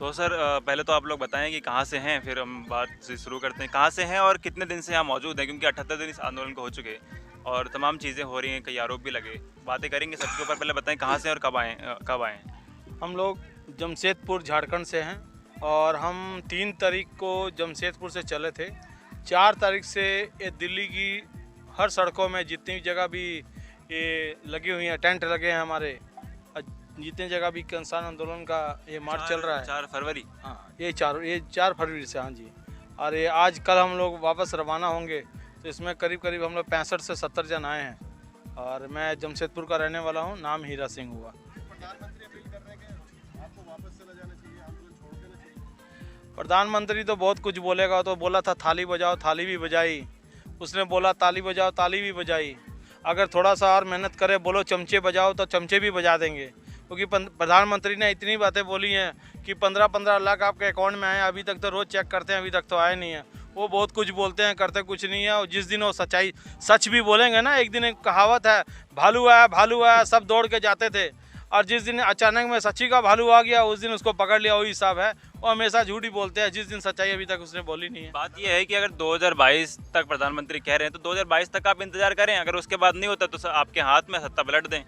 तो सर पहले तो आप लोग बताएं कि कहाँ से हैं, फिर हम बात से शुरू करते हैं। कहाँ से हैं और कितने दिन से यहाँ मौजूद हैं, क्योंकि 78 दिन इस आंदोलन को हो चुके हैं और तमाम चीज़ें हो रही हैं, कई आरोप भी लगे। बातें करेंगे सबके ऊपर। पहले बताएं कहाँ से और कब आए हैं। हम लोग जमशेदपुर झारखंड से हैं और हम 3 तारीख को जमशेदपुर से चले थे। 4 तारीख से ये दिल्ली की हर सड़कों में जितनी जगह भी ये लगी हुई हैं, टेंट लगे हैं हमारे, जितनी जगह भी किसान आंदोलन का ये मार्च चल रहा है। 4 फरवरी। हाँ, ये 4 फरवरी से। हाँ जी। और ये आज कल हम लोग वापस रवाना होंगे, तो इसमें करीब करीब हम लोग 65 से 70 जन आए हैं। और मैं जमशेदपुर का रहने वाला हूँ, नाम हीरा सिंह हुआ। प्रधानमंत्री तो बहुत कुछ बोलेगा, तो बोला था थाली बजाओ, थाली भी बजाई। उसने बोला ताली बजाओ, ताली भी बजाई। अगर थोड़ा सा और मेहनत करे, बोलो चमचे बजाओ, तो चमचे भी बजा देंगे। क्योंकि प्रधानमंत्री ने इतनी बातें बोली हैं कि 15-15 लाख आपके अकाउंट में आए, अभी तक तो रोज़ चेक करते हैं, अभी तक तो आए नहीं है। वो बहुत कुछ बोलते हैं, करते कुछ नहीं है। और जिस दिन वो सच भी बोलेंगे ना, एक दिन एक कहावत है, भालू आया सब दौड़ के जाते थे। और जिस दिन अचानक में सच्ची का भालू आ गया, उस दिन उसको पकड़ लिया, वही हिसाब है। वो हमेशा झूठ ही बोलते हैं, जिस दिन सच्चाई अभी तक उसने बोली नहीं है। बात यह है कि अगर 2022 तक प्रधानमंत्री कह रहे हैं तो 2022 तक आप इंतजार करें, अगर उसके बाद नहीं होता तो सर आपके हाथ में सत्ता पलट दें।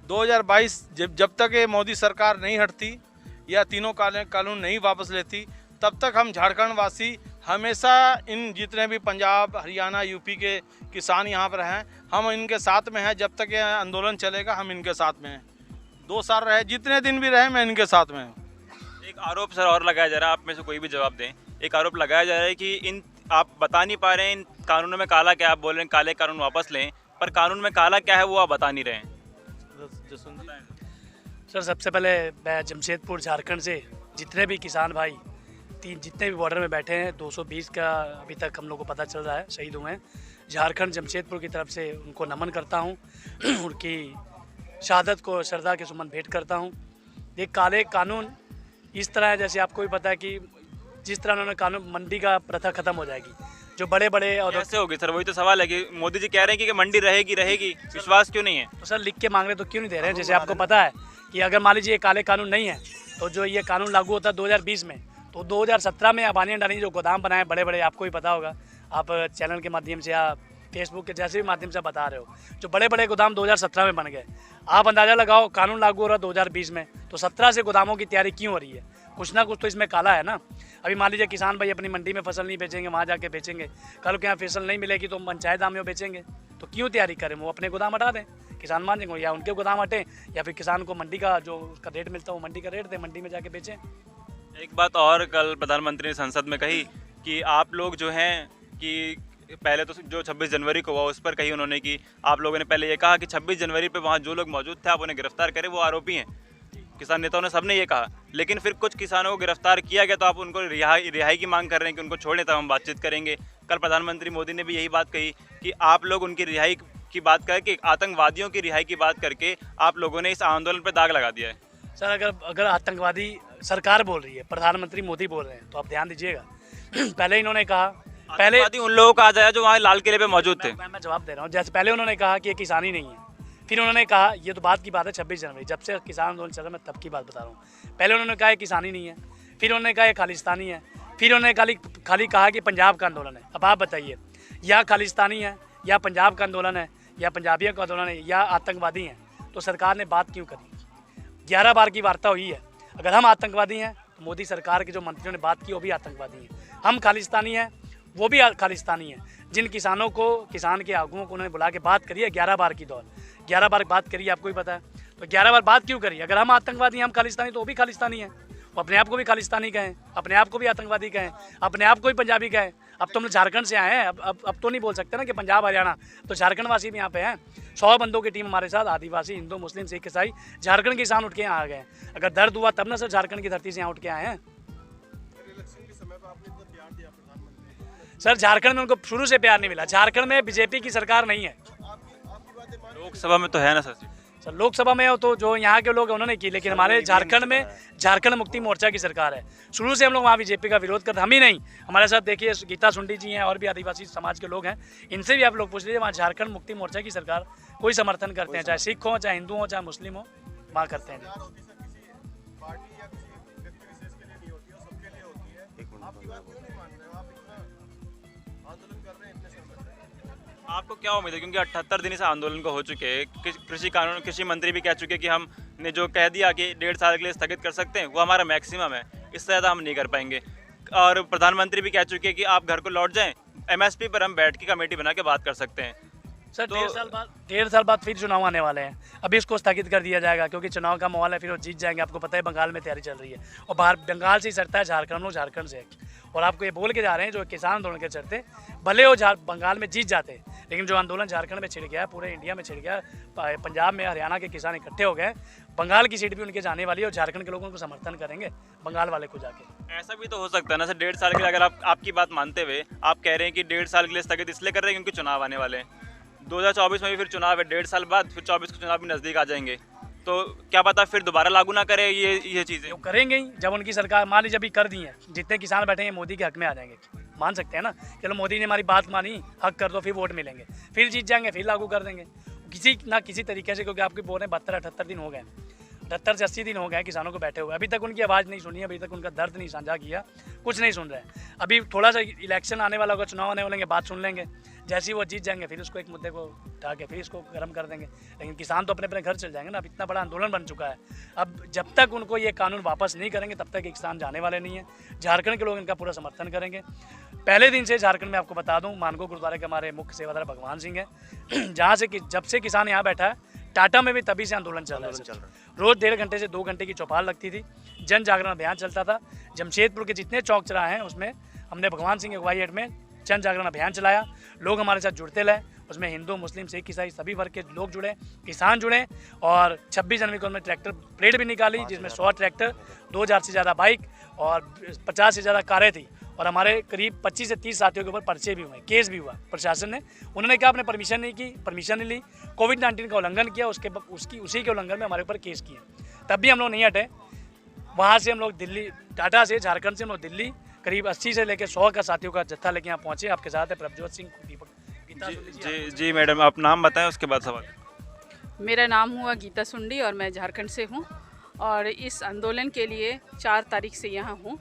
2022 जब तक ये मोदी सरकार नहीं हटती या तीनों कानून नहीं वापस लेती, तब तक हम झारखंड वासी हमेशा इन जितने भी पंजाब, हरियाणा, यूपी के किसान यहाँ पर हैं, हम इनके साथ में हैं। जब तक ये आंदोलन चलेगा, हम इनके साथ में हैं। 2 साल रहे, जितने दिन भी रहे, मैं इनके साथ में हूँ। एक आरोप सर और लगाया जा रहा है, आप में से कोई भी जवाब दें। एक आरोप लगाया जा रहा है कि इन आप बता नहीं पा रहे हैं इन कानूनों में काला क्या है। आप बोल रहे हैं काले कानून वापस लें, पर कानून में काला क्या है वो आप बता नहीं रहे हैं। सर सबसे पहले मैं जमशेदपुर झारखंड से जितने भी किसान भाई जितने भी बॉर्डर में बैठे हैं, 220 का अभी तक हम लोग को पता चल रहा है शहीद हुए हैं। झारखंड जमशेदपुर की तरफ से उनको नमन करता हूँ, उनकी शहादत को श्रद्धा के सुमन भेंट करता हूँ। ये काले कानून इस तरह है, जैसे आपको भी पता है कि जिस तरह उन्होंने कानून, मंडी का प्रथा खत्म हो जाएगी। जो बड़े बड़े और कैसे होगी सर? वही तो सवाल है कि मोदी जी कह रहे हैं कि मंडी रहेगी, विश्वास क्यों नहीं है? तो सर लिख के मांग रहे तो क्यों नहीं दे रहे हैं? जैसे आपको पता है कि अगर मान लीजिए ये काले कानून नहीं है, तो जो ये कानून लागू होता है 2020 में, तो 2017 में अंबानी अडानी जो गोदाम बनाए बड़े बड़े, आपको भी पता होगा, आप चैनल के माध्यम से या फेसबुक के जैसे भी माध्यम से बता रहे हो, जो बड़े बड़े गोदाम 2017 में बन गए। आप अंदाज़ा लगाओ, कानून लागू हो रहा है 2020 में, तो 17 से गोदामों की तैयारी क्यों हो रही है? कुछ ना कुछ तो इसमें काला है ना। अभी मान लीजिए किसान भाई अपनी मंडी में फसल नहीं बेचेंगे, वहाँ जाके बेचेंगे, कल के यहाँ फसल नहीं मिलेगी तो पंचायत दाम में बेचेंगे, तो क्यों तैयारी करें? वो अपने गोदाम हटा दें, किसान मान जाएंगे, या उनके गोदाम हटें, या फिर किसान को मंडी का जो उसका रेट मिलता है वो मंडी का रेट दें, मंडी में जाके बेचें। एक बात और कल प्रधानमंत्री ने संसद में कही कि आप लोग जो हैं कि पहले तो जो 26 जनवरी को हुआ उस पर कही उन्होंने कि आप लोगों ने पहले ये कहा कि 26 जनवरी पे वहाँ जो लोग मौजूद थे आप उन्हें गिरफ्तार करें, वो आरोपी हैं। किसान नेताओं ने सबने ये कहा, लेकिन फिर कुछ किसानों को गिरफ्तार किया गया तो आप उनको रिहाई की मांग कर रहे हैं कि उनको छोड़ें, तब हम बातचीत करेंगे। कल प्रधानमंत्री मोदी ने भी यही बात कही कि आप लोग उनकी रिहाई की बात करके, आतंकवादियों की रिहाई की बात करके आप लोगों ने इस आंदोलन पर दाग लगा दिया है। सर अगर आतंकवादी सरकार बोल रही है, प्रधानमंत्री मोदी बोल रहे हैं, तो आप ध्यान दीजिएगा। पहले इन्होंने कहा, पहले उन लोगों का आ जाए जो वहाँ लाल किले पे मौजूद थे। मैं जवाब दे रहा हूँ। जैसे पहले उन्होंने कहा कि ये किसानी नहीं है, फिर उन्होंने कहा, ये तो बात की बात है 26 जनवरी, जब से किसान आंदोलन चल रहा है, मैं तब की बात बता रहा हूँ। पहले उन्होंने कहा ये किसानी नहीं है, फिर उन्होंने कहा ये खालिस्तानी है, फिर उन्होंने खाली कहा कि पंजाब का आंदोलन है। अब आप बताइए, या खालिस्तानी है, या पंजाब का आंदोलन है, या पंजाबियों का आंदोलन है, या आतंकवादी हैं, तो सरकार ने बात क्यों करी? 11 बार की वार्ता हुई है। अगर हम आतंकवादी हैं तो मोदी सरकार के जो मंत्रियों ने बात की वो भी आतंकवादी हैं। हम खालिस्तानी हैं, वो भी खालिस्तानी हैं। जिन किसानों को, किसान के आगुओं को उन्होंने बुला के बात करी है 11 बार की दौर, 11 बार बात करी है, आपको भी पता है। तो 11 बार बात क्यों करी? अगर हम आतंकवादी हैं, हम खालिस्तानी, तो वो भी खालिस्तानी हैं। वो अपने आप को भी खालिस्तानी कहें, अपने आप को भी आतंकवादी कहें, अपने आप को भी पंजाबी कहें। अब तो हम झारखंड से आए हैं, अब तो नहीं बोल सकते ना कि पंजाब हरियाणा, तो झारखंड वासी भी यहाँ पे हैं। 100 बंदों की टीम हमारे साथ, आदिवासी, हिंदू, मुस्लिम, सिख, ईसाई, झारखंड के किसान उठ के यहाँ आ गए हैं। अगर दर्द हुआ तब ना सर झारखंड की धरती से यहाँ उठ के आए हैं। सर झारखंड में उनको शुरू से प्यार नहीं मिला। झारखंड में बीजेपी की सरकार नहीं है। लोकसभा में तो है ना सर? सर लोकसभा में हो तो जो यहाँ के लोग उन्होंने की, लेकिन हमारे झारखंड में झारखंड मुक्ति मोर्चा की सरकार है। शुरू से हम लोग वहाँ बीजेपी का विरोध करते, हम ही नहीं, हमारे साथ देखिए गीता सुंडी जी हैं और भी आदिवासी समाज के लोग हैं, इनसे भी आप लोग पूछ लीजिए, वहाँ झारखंड मुक्ति मोर्चा की सरकार कोई समर्थन करते हैं, चाहे सिख हो, चाहे हिंदू हो, चाहे मुस्लिम हो, वहाँ करते हैं। आपको क्या उम्मीद है, क्योंकि 78 दिन इस आंदोलन को हो चुके हैं, कृषि मंत्री भी कह चुके हैं कि हमने जो कह दिया कि 1.5 साल के लिए स्थगित कर सकते हैं वो हमारा मैक्सिमम है, इससे ज़्यादा हम नहीं कर पाएंगे। और प्रधानमंत्री भी कह चुके हैं कि आप घर को लौट जाएं, एमएसपी पर हम बैठ के कमेटी बना के बात कर सकते हैं। सर तो 1.5 साल बाद फिर चुनाव आने वाले हैं। अभी इसको स्थगित कर दिया जाएगा क्योंकि चुनाव का माहौल है, फिर वो जीत जाएंगे। आपको पता है बंगाल में तैयारी चल रही है और बाहर बंगाल से ही सटता है झारखंड, हम लोग झारखंड से है। और आपको ये बोल के जा रहे हैं जो किसान आंदोलन के चलते भले वो बंगाल में जीत जाते, लेकिन जो आंदोलन झारखंड में छिड़ गया है, पूरे इंडिया में छिड़ गया, पंजाब में हरियाणा के किसान इकट्ठे हो गए, बंगाल की सीट भी उनके जाने वाली है और झारखंड के लोग उनको समर्थन करेंगे बंगाल वाले को जाके। ऐसा भी तो हो सकता है ना सर, 1.5 साल के लिए, अगर आपकी बात मानते हुए आप कह रहे हैं कि 1.5 साल के लिए स्थगित इसलिए कर रहे हैं क्योंकि चुनाव आने वाले हैं, 2024 में भी फिर चुनाव है, 1.5 साल बाद फिर 24 के चुनाव भी नज़दीक आ जाएंगे, तो क्या पता फिर दोबारा लागू ना करें ये चीज़ें। वो करेंगे ही जब उनकी सरकार मान लीजिए अभी कर दी है, जितने किसान बैठे हैं मोदी के हक में आ जाएंगे, मान सकते हैं ना, चलो मोदी ने हमारी बात मानी, हक कर दो, फिर वोट मिलेंगे, फिर जीत जाएंगे, फिर लागू कर देंगे किसी ना किसी तरीके से। क्योंकि आपके बोल रहे हैं 72-78 दिन हो गए, 78 से 80 दिन हो गए किसानों को बैठे हुए, अभी तक उनकी आवाज़ नहीं सुनी, अभी तक उनका दर्द नहीं साझा किया, कुछ नहीं सुन रहे। अभी थोड़ा सा इलेक्शन आने वाला होगा, चुनाव आने वाले, बात सुन लेंगे, जैसे ही वो जीत जाएंगे फिर उसको एक मुद्दे को उठा के फिर इसको गर्म कर देंगे। लेकिन किसान तो अपने अपने घर चल जाएंगे ना, अब इतना बड़ा आंदोलन बन चुका है। अब जब तक उनको ये कानून वापस नहीं करेंगे तब तक ये किसान जाने वाले नहीं हैं। झारखंड के लोग इनका पूरा समर्थन करेंगे। पहले दिन से झारखंड में आपको बता दूं, मानगो गुरुद्वारे के हमारे मुख्य सेवादार भगवान सिंह हैं, जहाँ से जब से किसान यहाँ बैठा है, टाटा में भी तभी से आंदोलन चल रहा है। रोज़ 1.5 घंटे से 2 घंटे की चौपाल लगती थी, जन जागरण अभियान चलता था। जमशेदपुर के जितने चौक चौराहे हैं उसमें हमने भगवान सिंह अगुवाई हेड में जन जागरण अभियान चलाया। लोग हमारे साथ जुड़ते रहे, उसमें हिंदू, मुस्लिम, सिख, ईसाई सभी वर्ग के लोग जुड़े, किसान जुड़े। और 26 जनवरी को हमने ट्रैक्टर परेड भी निकाली, जिसमें 100 ट्रैक्टर, 2000 से ज़्यादा बाइक और 50 से ज़्यादा कारें थी। और हमारे करीब 25 से 30 साथियों के ऊपर पर्चे भी हुए, केस भी हुआ। प्रशासन ने, उन्होंने कहा आपने परमिशन नहीं ली, कोविड-19 का उल्लंघन किया, उसी के उल्लंघन में हमारे ऊपर केस किए। तब भी हम लोग नहीं हटे। वहाँ से हम लोग दिल्ली, टाटा से, झारखंड से हम लोग दिल्ली करीब 80 से लेकर 100 का साथियों का जत्था लेके यहाँ पहुँचे। आपके साथ है प्रभजोत सिंह, दीपक, गीता जी जी मैडम, आप नाम बताएं उसके बाद सवाल। मेरा नाम हुआ गीता सुंडी और मैं झारखंड से हूँ और इस आंदोलन के लिए 4 तारीख से यहाँ हूँ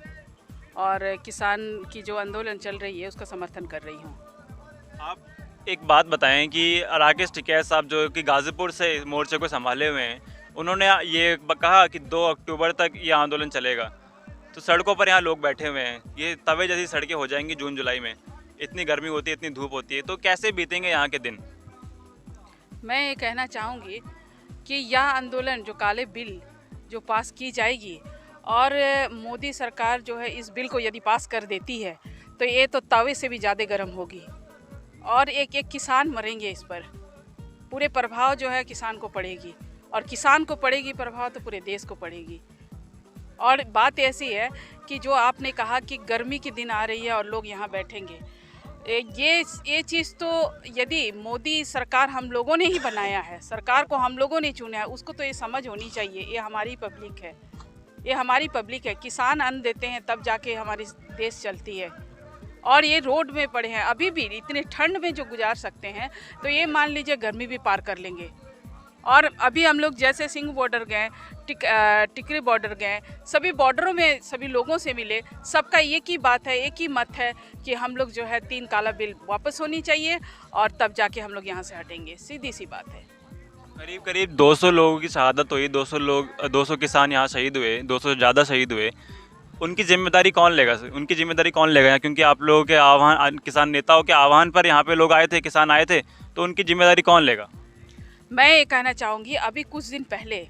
और किसान की जो आंदोलन चल रही है उसका समर्थन कर रही हूँ। आप एक बात बताएं कि राकेश टिकैत साहब जो कि गाज़ीपुर से मोर्चे को संभाले हुए हैं, उन्होंने ये कहा कि 2 अक्टूबर तक ये आंदोलन चलेगा, तो सड़कों पर यहाँ लोग बैठे हुए हैं, ये तवे जैसी सड़कें हो जाएंगी जून जुलाई में, इतनी गर्मी होती है, इतनी धूप होती है, तो कैसे बीतेंगे यहाँ के दिन। मैं ये कहना चाहूँगी कि यह आंदोलन जो काले बिल जो पास की जाएगी और मोदी सरकार जो है इस बिल को यदि पास कर देती है तो ये तो तवे से भी ज़्यादा गर्म होगी और एक एक किसान मरेंगे इस पर। पूरे प्रभाव जो है किसान को पड़ेगी और किसान को पड़ेगी प्रभाव तो पूरे देश को पड़ेगी। और बात ऐसी है कि जो आपने कहा कि गर्मी के दिन आ रही है और लोग यहाँ बैठेंगे, ये चीज़ तो यदि मोदी सरकार हम लोगों ने ही बनाया है, सरकार को हम लोगों ने चुना है, उसको तो ये समझ होनी चाहिए ये हमारी पब्लिक है, ये हमारी पब्लिक है। किसान अन्न देते हैं तब जाके हमारी देश चलती है और ये रोड में पड़े हैं अभी भी इतने ठंड में जो गुजार सकते हैं तो ये मान लीजिए गर्मी भी पार कर लेंगे। और अभी हम लोग जैसे सिंह बॉर्डर गए, टिकरी बॉर्डर गए, सभी बॉर्डरों में सभी लोगों से मिले, सबका एक ही बात है, एक ही मत है कि हम लोग जो है 3 काला बिल वापस होनी चाहिए और तब जाके हम लोग यहाँ से हटेंगे, सीधी सी बात है। करीब 200 लोगों की शहादत हुई, 200 किसान यहाँ शहीद हुए, 200 से ज़्यादा शहीद हुए, उनकी जिम्मेदारी कौन लेगा? उनकी जिम्मेदारी कौन लेगा? क्योंकि आप लोगों के आह्वान, किसान नेताओं के आह्वान पर यहाँ पे लोग आए थे, किसान आए थे, तो उनकी जिम्मेदारी कौन लेगा? मैं ये कहना चाहूँगी अभी कुछ दिन पहले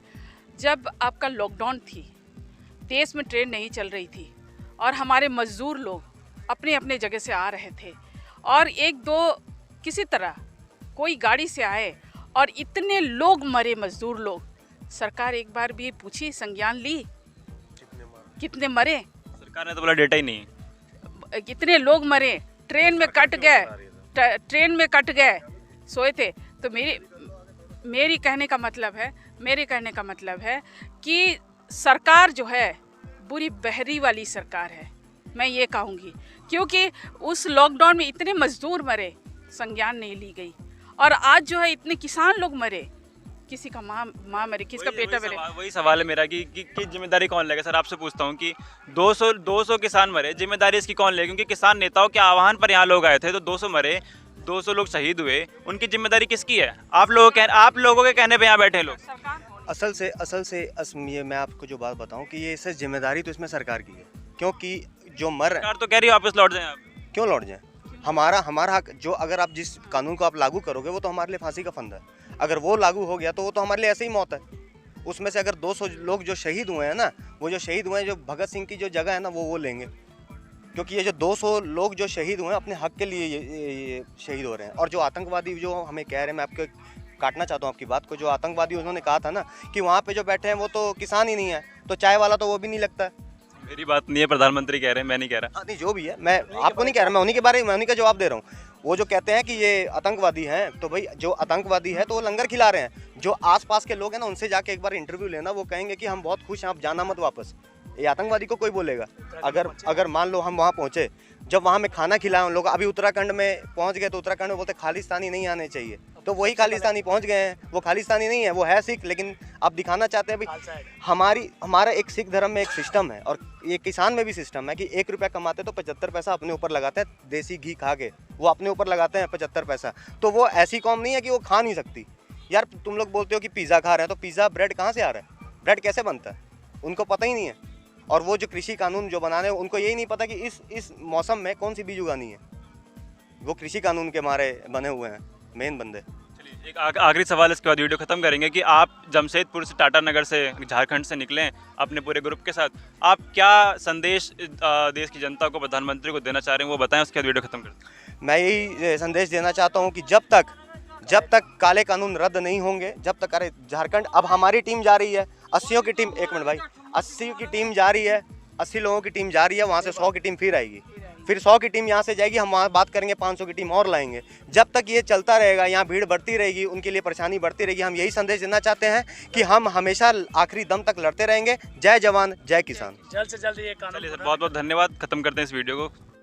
जब आपका लॉकडाउन थी, देश में ट्रेन नहीं चल रही थी और हमारे मज़दूर लोग अपने अपने जगह से आ रहे थे और 1-2 किसी तरह कोई गाड़ी से आए और इतने लोग मरे, मज़दूर लोग, सरकार एक बार भी पूछी, संज्ञान ली कितने मरे? सरकार ने तो बोला डेटा ही नहीं है। कितने लोग मरे, ट्रेन में कट गए, सोए थे। तो मेरी कहने का मतलब है कि सरकार जो है बुरी बहरी वाली सरकार है, मैं ये कहूँगी, क्योंकि उस लॉकडाउन में इतने मजदूर मरे, संज्ञान नहीं ली गई और आज जो है इतने किसान लोग मरे, किसी का माँ मरे, किसका बेटा मरे। वही सवाल है मेरा कि जिम्मेदारी कौन लेगा? सर आपसे पूछता हूँ कि 200 किसान मरे, जिम्मेदारी इसकी कौन लेगा? क्योंकि किसान नेताओं के आह्वान पर यहाँ लोग आए थे तो 200 मरे, 200 लोग शहीद हुए, उनकी जिम्मेदारी किसकी है? आप लोगों के कहने पे यहाँ बैठे हैं लोग। ये मैं आपको जो बात बताऊं कि ये सर जिम्मेदारी तो इसमें सरकार की है, क्योंकि जो मर रहे हैं, सरकार तो कह रही है वापस लौट जाएं आप। क्यों लौट जाए? हमारा हक जो, अगर आप जिस कानून को आप लागू करोगे वो तो हमारे लिए फांसी का फंदा है। अगर वो लागू हो गया तो वो तो हमारे लिए ऐसे ही मौत है। उसमें से अगर 200 लोग जो शहीद हुए हैं ना, वो जो शहीद हुए हैं, जो भगत सिंह की जो जगह है ना, वो लेंगे, क्योंकि ये जो 200 लोग जो शहीद हुए हैं अपने हक के लिए ये शहीद हो रहे हैं। और जो आतंकवादी जो हमें कह रहे हैं, मैं आपको काटना चाहता हूँ आपकी बात को, जो आतंकवादी उन्होंने कहा था ना कि वहाँ पे जो बैठे हैं वो तो किसान ही नहीं है, तो चाय वाला तो वो भी नहीं लगता है। मेरी बात नहीं है, प्रधानमंत्री कह रहे हैं, मैं नहीं कह रहा। हाँ नहीं, जो भी है, मैं आपको नहीं कह रहा, मैं उन्हीं का जवाब दे रहा हूँ। वो जो कहते हैं कि ये आतंकवादी हैं, तो भाई जो आतंकवादी है तो वो लंगर खिला रहे हैं। जो आसपास के लोग हैं ना, उनसे जाके एक बार इंटरव्यू लेना, वो कहेंगे कि हम बहुत खुश हैं, आप जाना मत वापस। ये आतंकवादी को कोई बोलेगा? अगर मान लो हम वहाँ पहुँचे, जब वहाँ में खाना खिलाए लोग, अभी उत्तराखंड में पहुँच गए तो उत्तराखंड में बोलते खालिस्तानी नहीं आने चाहिए, तो वही खालिस्तानी पहुँच गए हैं। वो खालिस्तानी नहीं है, वो है सिख, लेकिन आप दिखाना चाहते हैं भाई हमारा एक सिख धर्म में एक सिस्टम है, और ये किसान में भी सिस्टम है कि 1 रुपया कमाते तो 75 पैसा अपने ऊपर लगाते हैं, देसी घी खा के वो अपने ऊपर लगाते हैं 75 पैसा। तो वो ऐसी कौम नहीं है कि वो खा नहीं सकती। यार तुम लोग बोलते हो कि पिज़्ज़ा खा रहे हैं, तो पिज़्ज़ा ब्रेड कहाँ से आ रहा है? ब्रेड कैसे बनता है? उनको पता ही नहीं है। और वो जो कृषि कानून जो बना रहे हैं, उनको यही नहीं पता कि इस मौसम में कौन सी बीज उगानी है। वो कृषि कानून के मारे बने हुए हैं मेन बंदे। चलिए, एक आखिरी सवाल, इसके बाद वीडियो खत्म करेंगे कि आप जमशेदपुर से, टाटा नगर से, झारखंड से निकले अपने पूरे ग्रुप के साथ, आप क्या संदेश देश की जनता को, प्रधानमंत्री को देना चाह रहे हैं, वो बताएं, उसके बाद वीडियो खत्म करते हैं। मैं यही संदेश देना चाहता हूँ कि जब तक काले कानून रद्द नहीं होंगे, जब तक, अरे झारखंड, अब हमारी टीम जा रही है, 80 की टीम, 1 मिनट भाई, 80 की टीम जा रही है, 80 लोगों की टीम जा रही है, वहाँ से 100 की टीम फिर आएगी, फिर 100 की टीम यहाँ से जाएगी, हम वहाँ बात करेंगे, 500 की टीम और लाएंगे। जब तक ये चलता रहेगा, यहाँ भीड़ बढ़ती रहेगी, उनके लिए परेशानी बढ़ती रहेगी। हम यही संदेश देना चाहते हैं कि हम हमेशा आखिरी दम तक लड़ते रहेंगे। जय जवान, जय किसान। जल्द से जल्द ये कानून। चलिए सर, बहुत बहुत धन्यवाद, खत्म करते हैं इस वीडियो को।